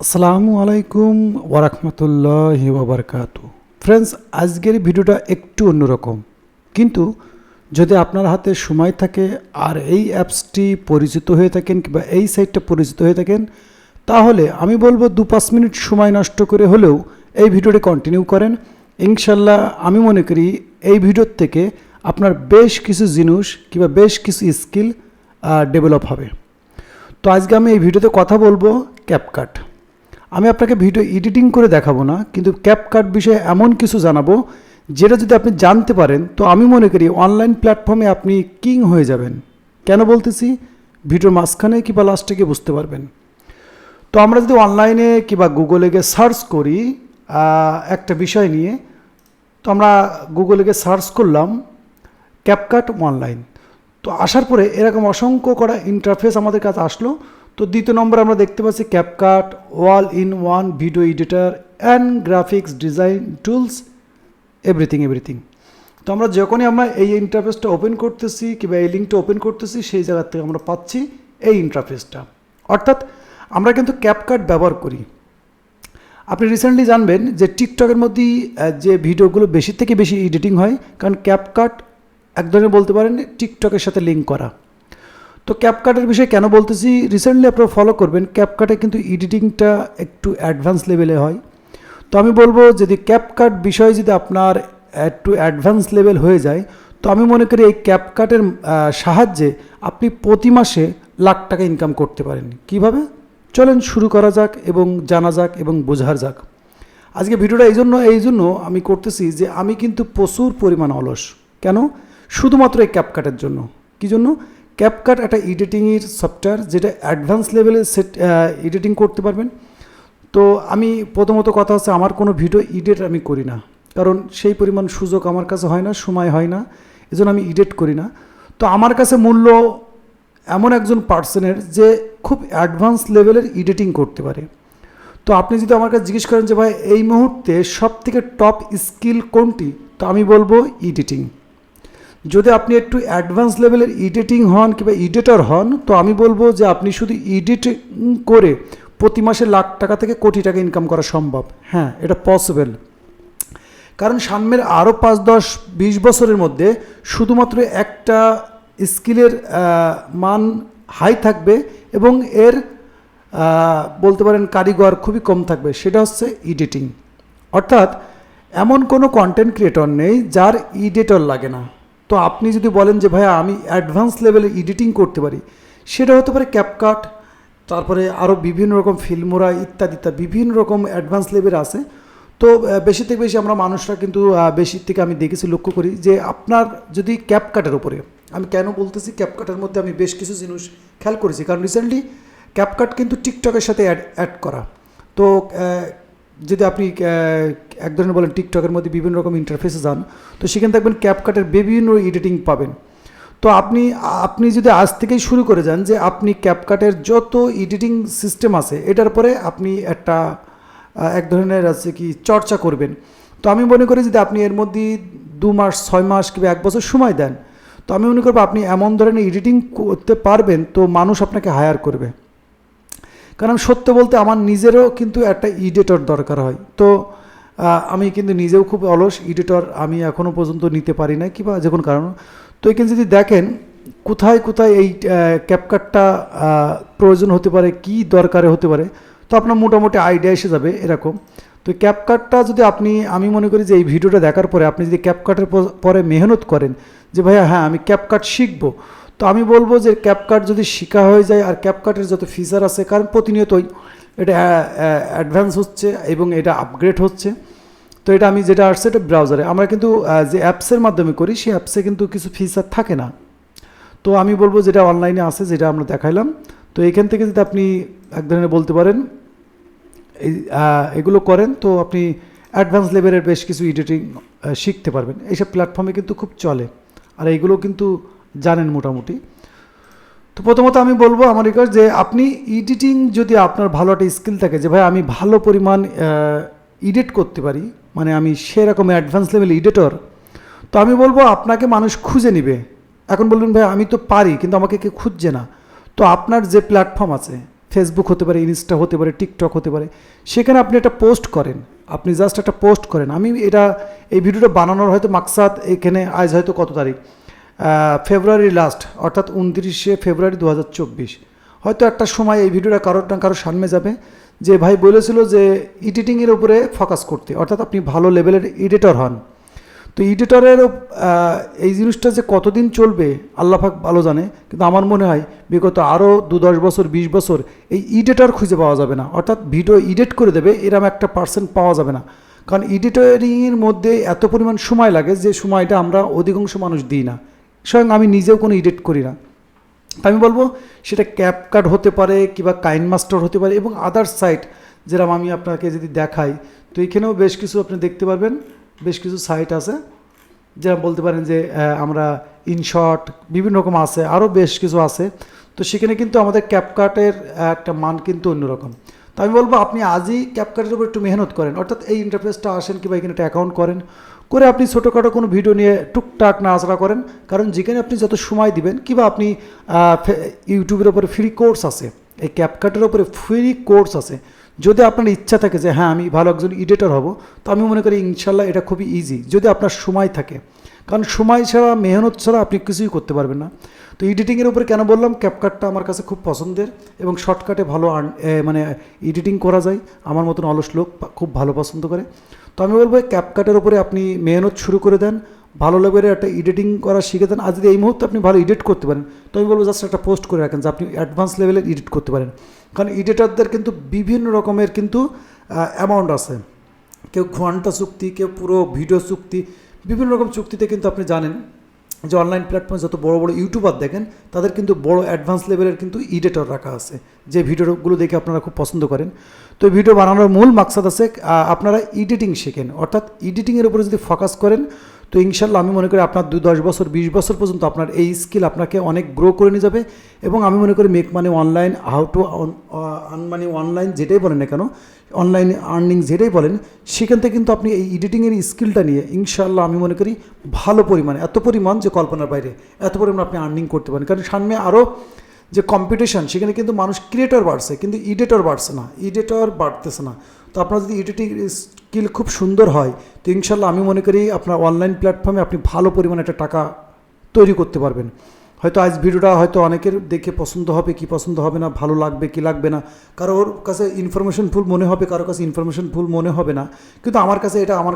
আসসালামু আলাইকুম ওয়ারাহমাতুল্লাহি ওয়াবারাকাতু। ফ্রেন্ডস, আজকের ভিডিওটা একটু অন্যরকম, কিন্তু যদি আপনার হাতে সময় থাকে আর এই অ্যাপসটি পরিচিত হয়ে থাকেন কিংবা এই সাইটটা পরিচিত হয়ে থাকেন, তাহলে আমি বলবো 2-5 মিনিট সময় নষ্ট করে হলেও এই ভিডিওটি কন্টিনিউ করেন। ইনশাল্লাহ আমি মনে করি এই ভিডিওর থেকে আপনার বেশ কিছু জিনিস কিংবা বেশ কিছু স্কিল ডেভেলপ হবে। তো আজকে আমি এই ভিডিওতে কথা বলবো ক্যাপকাট। আমি আপনাকে ভিডিও এডিটিং করে দেখাবো না, কিন্তু ক্যাপকাট বিষয়ে এমন কিছু জানাবো যেটা যদি আপনি জানতে পারেন তো আমি মনে করি অনলাইন প্ল্যাটফর্মে আপনি কিং হয়ে যাবেন। কেন বলতেছি, ভিডিওর মাঝখানে কিংবা লাস্টে গিয়ে বুঝতে পারবেন। তো আমরা যদি অনলাইনে কিংবা গুগলে গিয়ে সার্চ করি একটা বিষয় নিয়ে, তো আমরা গুগলে গিয়ে সার্চ করলাম ক্যাপকাট অনলাইন। তো আসার পরে এরকম অসংখ্য করা ইন্টারফেস আমাদের কাছে আসলো। তো দ্বিতীয় নম্বরে আমরা দেখতে পাচ্ছি CapCut all in one video editor and graphics design tools everything. তো আমরা যখনই আমরা এই ইন্টারফেসটা ওপেন করতেছি কিংবা এই লিঙ্কটা ওপেন করতেছি, সেই জায়গা থেকে আমরা পাচ্ছি এই ইন্টারফেসটা। অর্থাৎ আমরা কিন্তু ক্যাপকাট ব্যবহার করি। আপনি রিসেন্টলি জানবেন যে টিকটকের মধ্যেই যে ভিডিওগুলো বেশি থেকে বেশি এডিটিং হয়, কারণ ক্যাপকাট এক ধরনের বলতে পারেন টিকটকের সাথে লিঙ্ক করা। তো ক্যাপকাটের বিষয়ে কেন বলতেছি, রিসেন্টলি আপনারা ফলো করবেন, ক্যাপকাটে কিন্তু এডিটিংটা একটু অ্যাডভান্স লেভেলে হয়। তো আমি বলবো যদি ক্যাপকাট বিষয়ে যদি আপনার একটু অ্যাডভান্স লেভেল হয়ে যায়, তো আমি মনে করি এই ক্যাপকাটের সাহায্যে আপনি প্রতি মাসে লাখ টাকা ইনকাম করতে পারেন। কিভাবে? চলেন শুরু করা যাক এবং জানা যাক এবং বোঝার যাক। আজকে ভিডিওটা এই জন্য আমি করতেছি যে আমি কিন্তু প্রচুর পরিমাণ অলস। কেন? শুধুমাত্র এই ক্যাপকাটের জন্য। কী জন্য? ক্যাপকাট একটা এডিটিংয়ের সফটওয়্যার যেটা অ্যাডভান্স লেভেলে এডিটিং করতে পারবেন। তো আমি প্রথমত কথা হচ্ছে, আমার কোনো ভিডিও এডিট আমি করি না, কারণ সেই পরিমাণ সুযোগ আমার কাছে হয় না, সময় হয় না, এজন্য আমি এডিট করি না। তো আমার কাছে মূল্য এমন একজন পার্সনের যে খুব অ্যাডভান্স লেভেলের এডিটিং করতে পারে। তো আপনি যদি আমার কাছে জিজ্ঞেস করেন যে ভাই এই মুহূর্তে সবথেকে টপ স্কিল কোনটি, তো আমি বলবো এডিটিং। যদি আপনি একটু অ্যাডভান্স লেভেলের এডিটিং হন কিংবা এডিটর হন, তো আমি বলবো যে আপনি শুধু এডিটিং করে প্রতি মাসে লাখ টাকা থেকে কোটি টাকা ইনকাম করা সম্ভব। হ্যাঁ, এটা পসিবল। কারণ সামনের আরও 5-10-20 বছরের মধ্যে শুধুমাত্র একটা স্কিলের মান হাই থাকবে এবং এর বলতে পারেন কারিগর খুবই কম থাকবে, সেটা হচ্ছে এডিটিং। অর্থাৎ এমন কোনো কন্টেন্ট ক্রিয়েটর নেই যার এডিটর লাগে না। তো আপনি যদি বলেন যে ভাইয়া আমি অ্যাডভান্স লেভেলে এডিটিং করতে পারি, সেটা হতে পারে ক্যাপকাট, তারপরে আরও বিভিন্ন রকম ফিল্মোরা ইত্যাদি বিভিন্ন রকম অ্যাডভান্স লেভেল আছে। তো বেশি থেকে বেশি আমরা মানুষরা কিন্তু বেশি থেকে আমি দেখেছি, লক্ষ্য করি যে আপনার যদি ক্যাপকাটের উপরে, আমি কেন বলতেছি ক্যাপকাটের মধ্যে আমি বেশ কিছু জিনিস খেয়াল করেছি, কারণ রিসেন্টলি ক্যাপকাট কিন্তু টিকটকের সাথে অ্যাড করা। তো যদি আপনি এক ধরনের বলেন টিকটকের মধ্যে বিভিন্ন রকম ইন্টারফেসে যান, তো সেখানে দেখবেন ক্যাপকাটের বিভিন্ন এডিটিং পাবেন। তো আপনি যদি আজ থেকেই শুরু করে যান যে আপনি ক্যাপকাটের যত এডিটিং সিস্টেম আছে এটার পরে আপনি একটা এক ধরনের আছে কি চর্চা করবেন, তো আমি মনে করি যদি আপনি এর মধ্যে 2 মাস 6 মাস কিংবা 1 বছর সময় দেন, তো আমি মনে করবো আপনি এমন ধরনের এডিটিং করতে পারবেন তো মানুষ আপনাকে হায়ার করবে। কারণ সত্য বলতে আমার নিজেরও কিন্তু একটা এডিটর দরকার হয়। তো আমি কিন্তু নিজেও খুব অলস, এডিটর আমি এখনও পর্যন্ত নিতে পারি না কিংবা যে কোনো কারণ। তো এখানে যদি দেখেন কোথায় কোথায় এই ক্যাপকাটটা প্রয়োজন হতে পারে, কি দরকারে হতে পারে, তো আপনার মোটামুটি আইডিয়া এসে যাবে এরকম। তো ক্যাপকাটটা যদি আমি মনে করি যে এই ভিডিওটা দেখার পরে আপনি যদি ক্যাপকাটের পরে মেহনত করেন যে ভাইয়া হ্যাঁ আমি ক্যাপকাট শিখবো, তো আমি বলবো যে ক্যাপকাট যদি শেখা হয়ে যায় আর ক্যাপকাটের যত ফিচার আছে, কারণ প্রতিনিয়তই এটা অ্যাডভান্স হচ্ছে এবং এটা আপগ্রেড হচ্ছে। তো এটা আমি যেটা আসছে এটা ব্রাউজারে, আমরা কিন্তু যে অ্যাপসের মাধ্যমে করি সেই অ্যাপসে কিন্তু কিছু ফিচার থাকে না। তো আমি বলবো যেটা অনলাইনে আছে যেটা আমরা দেখাইলাম, তো এখান থেকে যদি আপনি এক ধরনের বলতে পারেন এগুলো করেন, তো আপনি অ্যাডভান্স লেভেলের বেশ কিছু এডিটিং শিখতে পারবেন। এইসব প্ল্যাটফর্মে কিন্তু খুব চলে, আর এইগুলো কিন্তু জানেন মোটামুটি। তো প্রথমত আমি বলবো আমার রিকোয়েস্ট যে আপনি এডিটিং যদি আপনার ভালো একটা স্কিল থাকে যে ভাই আমি ভালো পরিমাণ এডিট করতে পারি, মানে আমি সেরকম অ্যাডভান্স লেভেল এডিটর, তো আমি বলবো আপনাকে মানুষ খুঁজে নেবে। এখন বলবেন ভাই আমি তো পারি কিন্তু আমাকে কেউ খুঁজছে না, তো আপনার যে প্ল্যাটফর্ম আছে ফেসবুক হতে পারে, ইনস্টা হতে পারে, টিকটক হতে পারে, সেখানে আপনি একটা পোস্ট করেন, আপনি জাস্ট একটা পোস্ট করেন। আমি এই ভিডিওটা বানানোর হয়তো মাকসাদ, এখানে আজ হয়তো কত তারিখ, ফেব্রুয়ারি লাস্ট, অর্থাৎ 29শে ফেব্রুয়ারি 2024। হয়তো একটা সময় এই ভিডিওটা কারোর না কারোর সামনে যাবে যে ভাই বলেছিল যে এডিটিংয়ের উপরে ফোকাস করতে, অর্থাৎ আপনি ভালো লেভেলের এডিটর হন। তো এডিটরের এই জিনিসটা যে কতদিন চলবে আল্লাহ পাক ভালো জানে, কিন্তু আমার মনে হয় বিগত আরও 10 বছর 20 বছর এই এডিটর খুঁজে পাওয়া যাবে না, অর্থাৎ ভিডিও এডিট করে দেবে এরকম একটা পার্সেন্ট পাওয়া যাবে না। কারণ এডিটরিংয়ের মধ্যে এত পরিমাণ সময় লাগে যে সময়টা আমরা অধিকাংশ মানুষ দিই না। স্বয়ং আমি নিজেও কোনো এডিট করি না। আমি বলবো সেটা ক্যাপকাট হতে পারে কিংবা কাইন মাস্টার হতে পারে এবং আদার সাইট, যেরকম আমি আপনাকে যদি দেখাই, তো এখানেও বেশ কিছু আপনি দেখতে পারবেন, বেশ কিছু সাইট আছে, যেরকম বলতে পারেন যে আমরা ইনশর্ট বিভিন্ন রকম আছে, আরও বেশ কিছু আছে। তো সেখানে কিন্তু আমাদের ক্যাপকাটের একটা মান কিন্তু অন্যরকম। তো আমি বলবো আপনি আজই ক্যাপকাটের উপর একটু মেহনত করেন, অর্থাৎ এই ইন্টারফেসটা আসেন কিংবা এখানে একটা অ্যাকাউন্ট করেন, করে আপনি ছোটোখাটো কোনো ভিডিও নিয়ে টুকটাক নাড়াচাড়া করেন। কারণ যেখানে আপনি যত সময় দিবেন কিংবা আপনি ইউটিউবের ওপরে ফ্রি কোর্স আছে, এই ক্যাপকাটের ওপরে ফ্রি কোর্স আছে। যদি আপনার ইচ্ছা থাকে যে হ্যাঁ আমি ভালো একজন এডিটর হব, তো আমি মনে করি ইনশাল্লাহ এটা খুবই ইজি, যদি আপনার সময় থাকে। কারণ সময় ছাড়া, মেহনত ছাড়া আপনি কিছুই করতে পারবেন না। তো এডিটিংয়ের উপরে কেন বললাম, ক্যাপকাটটা আমার কাছে খুব পছন্দের এবং শর্টকাটে ভালো মানে এডিটিং করা যায়। আমার মতন অলস লোক খুব ভালো পছন্দ করে। তো আমি বলবো ক্যাপকাটের উপরে আপনি মেহনত শুরু করে দেন, ভালো লেভেলের একটা এডিটিং করা শিখে দেন। আর যদি এই মুহূর্তে আপনি ভালো এডিট করতে পারেন, তো আমি বলবো জাস্ট একটা পোস্ট করে রাখেন যে আপনি অ্যাডভান্স লেভেলের এডিট করতে পারেন। কারণ এডিটরদের কিন্তু বিভিন্ন রকমের কিন্তু অ্যামাউন্ট আছে, কেউ ঘন্টা চুক্তি, কেউ পুরো ভিডিও চুক্তি, বিভিন্ন রকম চুক্তিতে কিন্তু আপনি জানেন যে অনলাইন প্ল্যাটফর্মে যত বড় বড় ইউটিউবার দেখেন তাদের কিন্তু বড় অ্যাডভান্স লেভেলের কিন্তু এডিটর রাখা আছে, যে ভিডিওগুলো দেখে আপনারা খুব পছন্দ করেন। তো ভিডিও বানানোর মূল মাকসাদ আছে আপনারা এডিটিং শেখেন, অর্থাৎ এডিটিংয়ের উপরে যদি ফোকাস করেন, তো ইনশাল্লাহ আমি মনে করি আপনার 10 বছর 20 বছর পর্যন্ত আপনার এই স্কিল আপনাকে অনেক গ্রো করে নিয়ে যাবে। এবং আমি মনে করি make money online, how to earn money online, যেটাই বলেন না কেন, অনলাইন আর্নিং যেটাই বলেন, সেখান থেকে কিন্তু আপনি এই এডিটিংয়ের স্কিলটা নিয়ে ইনশাল্লাহ আমি মনে করি ভালো পরিমাণে, এত পরিমাণ যে কল্পনার বাইরে, এত পরিমাণ আপনি আর্নিং করতে পারেন। কারণ সামনে আরও যে কম্পিটিশান, সেখানে কিন্তু মানুষ ক্রিয়েটর বাড়ছে কিন্তু এডিটর বাড়ছে না, এডিটর বাড়তেছে না। তো আপনার যদি এডিটিং স্কিল খুব সুন্দর হয়, তো ইনশাল্লাহ আমি মনে করি আপনার অনলাইন প্ল্যাটফর্মে আপনি ভালো পরিমাণে একটা টাকা তৈরি করতে পারবেন। হয়তো আজ ভিডিওটা হয়তো অনেকের দেখে পছন্দ হবে কি পছন্দ হবে না, ভালো লাগবে কি লাগবে না, কারোর কাছে ইনফরমেশন ফুল মনে হবে, কারোর কাছে ইনফরমেশন ফুল মনে হবে না। কিন্তু আমার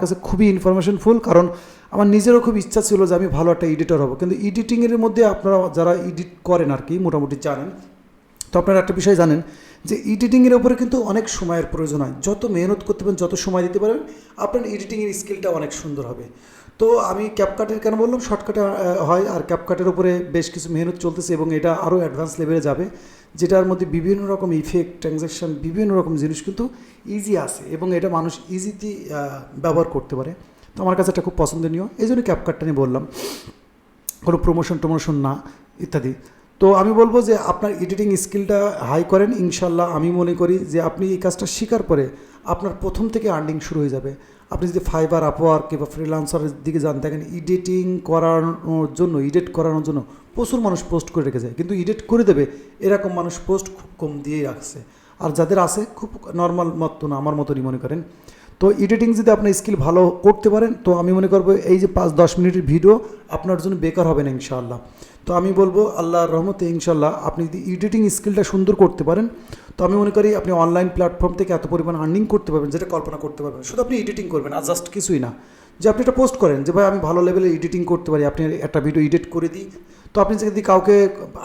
কাছে খুবই ইনফরমেশন ফুল, কারণ আমার নিজেরও খুব ইচ্ছা ছিল যে আমি ভালো একটা এডিটর হব। কিন্তু এডিটিংয়ের মধ্যে আপনারা যারা এডিট করেন আর কি মোটামুটি জানেন, তো আপনারা একটা বিষয় জানেন যে এডিটিংয়ের উপরে কিন্তু অনেক সময়ের প্রয়োজন হয়। যত মেহনত করতে পারেন, যত সময় দিতে পারেন, আপনার এডিটিংয়ের স্কিলটা অনেক সুন্দর হবে। তো আমি ক্যাপকাটের কেন বললাম, শর্টকাটে হয়, আর ক্যাপকাটের উপরে বেশ কিছু মেহনত চলতেছে এবং এটা আরও অ্যাডভান্স লেভেলে যাবে, যেটার মধ্যে বিভিন্ন রকম ইফেক্ট, ট্রানজ্যাকশান, বিভিন্ন রকম জিনিস কিন্তু ইজি আছে এবং এটা মানুষ ইজিতে ব্যবহার করতে পারে। তো আমার কাছে এটা খুব পছন্দনীয়, এই জন্য ক্যাপকাটটা নিয়ে বললাম, কোনো প্রমোশন না ইত্যাদি। তো আমি বলবো যে আপনার এডিটিং স্কিলটা হাই করেন, ইনশাল্লাহ আমি মনে করি যে আপনি এই কাজটা শেখার পরে আপনার প্রথম থেকে আর্নিং শুরু হয়ে যাবে। আপনি যদি ফাইবার, আপওয়ার্ক কিংবা ফ্রিল্যান্সারের দিকে যান, দেখেন এডিট করানোর জন্য প্রচুর মানুষ পোস্ট করে রেখে যায়, কিন্তু এডিট করে দেবে এরকম মানুষ পোস্ট খুব কম দিয়েই রাখছে। আর যাদের আছে খুব নর্মাল মতো না, আমার মতনই মনে করেন। তো এডিটিং যদি আপনার স্কিল ভালো করতে পারেন, তো আমি মনে করবো এই যে 5-10 মিনিটের ভিডিও আপনার জন্য বেকার হবে না ইনশাআল্লাহ। তো আমি বলবো আল্লাহর রহমতে ইনশাল্লাহ আপনি যদি এডিটিং স্কিলটা সুন্দর করতে পারেন, তো আমি মনে করি আপনি অনলাইন প্ল্যাটফর্ম থেকে এত পরিমাণ আর্নিং করতে পারবেন যেটা কল্পনা করতে পারবেন। শুধু আপনি এডিটিং করবেন আর জাস্ট কিছুই না, যে আপনি একটা পোস্ট করেন যে ভাই আমি ভালো লেভেলে এডিটিং করতে পারি, আপনি একটা ভিডিও এডিট করে দিই। তো আপনি যদি কাউকে,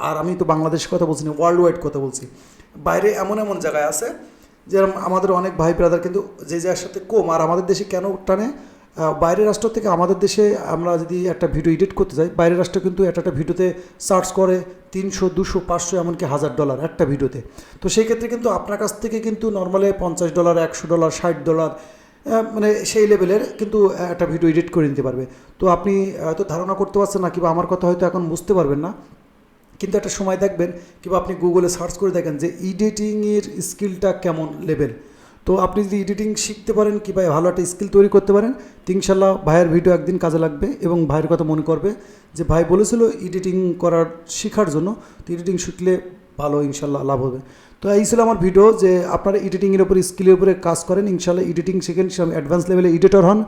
আর আমি তো বাংলাদেশের কথা বলছি না, ওয়ার্ল্ড ওয়াইড কথা বলছি, বাইরে এমন এমন জায়গায় আছে যেরকম আমাদের অনেক ভাই ব্রাদার কিন্তু যে জায়গার সাথে কম, আর আমাদের দেশে কেন টানে, বাইরের রাষ্ট্র থেকে আমাদের দেশে আমরা যদি একটা ভিডিও এডিট করতে যাই, বাইরের রাষ্ট্র কিন্তু একটা ভিডিওতে সার্চ করে 300, 200, 500 এমনকি $1000 একটা ভিডিওতে। তো সেই ক্ষেত্রে কিন্তু আপনার কাছ থেকে কিন্তু নর্মালি $50, $100, $60 মানে সেই লেভেলের কিন্তু একটা ভিডিও এডিট করে নিতে পারবে। তো আপনি হয়তো ধারণা করতে পারছেন না, কিংবা আমার কথা হয়তো এখন বুঝতে পারবেন না, কিন্তু একটা সময় দেখবেন কিংবা আপনি গুগলে সার্চ করে দেখেন যে এডিটিংয়ের স্কিলটা কেমন লেভেল। তো আপনি যদি এডিটিং শিখতে পারেন কিংবা ভালো একটা স্কিল তৈরি করতে পারেন, তো ইনশাল্লাহ ভাইয়ের ভিডিও একদিন কাজে লাগবে এবং ভাইয়ের কথা মনে করবে যে ভাই বলেছিল এডিটিং করার শেখার জন্য। তো এডিটিং শিখলে ভালো ইনশাল্লাহ লাভ হবে। তো এই ছিল আমার ভিডিও, যে আপনারা এডিটিংয়ের উপরে স্কিলের উপরে কাজ করেন, ইনশাল্লাহ এডিটিং শিখেন, অ্যাডভান্স লেভেলে এডিটর হন,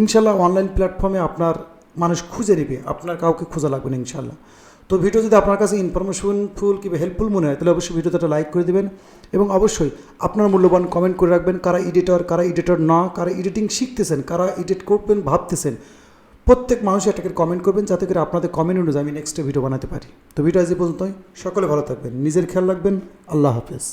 ইনশাল্লাহ অনলাইন প্ল্যাটফর্মে আপনার মানুষ খুঁজে নেবে, আপনার কাউকে খোঁজা লাগবে না ইনশাল্লাহ। তো ভিডিও যদি আপনার কাছে ইনফরমেশনফুল কিংবা হেল্পফুল মনে হয় তাহলে অবশ্যই ভিডিওতে একটা লাইক করে দেবেন, এবং অবশ্যই আপনার মূল্যবান কমেন্ট করে রাখবেন, কারা এডিটর না, কারা এডিটিং শিখতেছেন, কারা এডিট করবেন ভাবতেছেন, প্রত্যেক মানুষ এটাকে কমেন্ট করবেন, যাতে করে আপনাদের কমেন্ট অনুযায়ী আমি নেক্সট ভিডিও বানাতে পারি। তো ভিডিও আজ এই পর্যন্তই, সকলে ভালো থাকবেন, নিজের খেয়াল রাখবেন, আল্লাহ হাফেজ।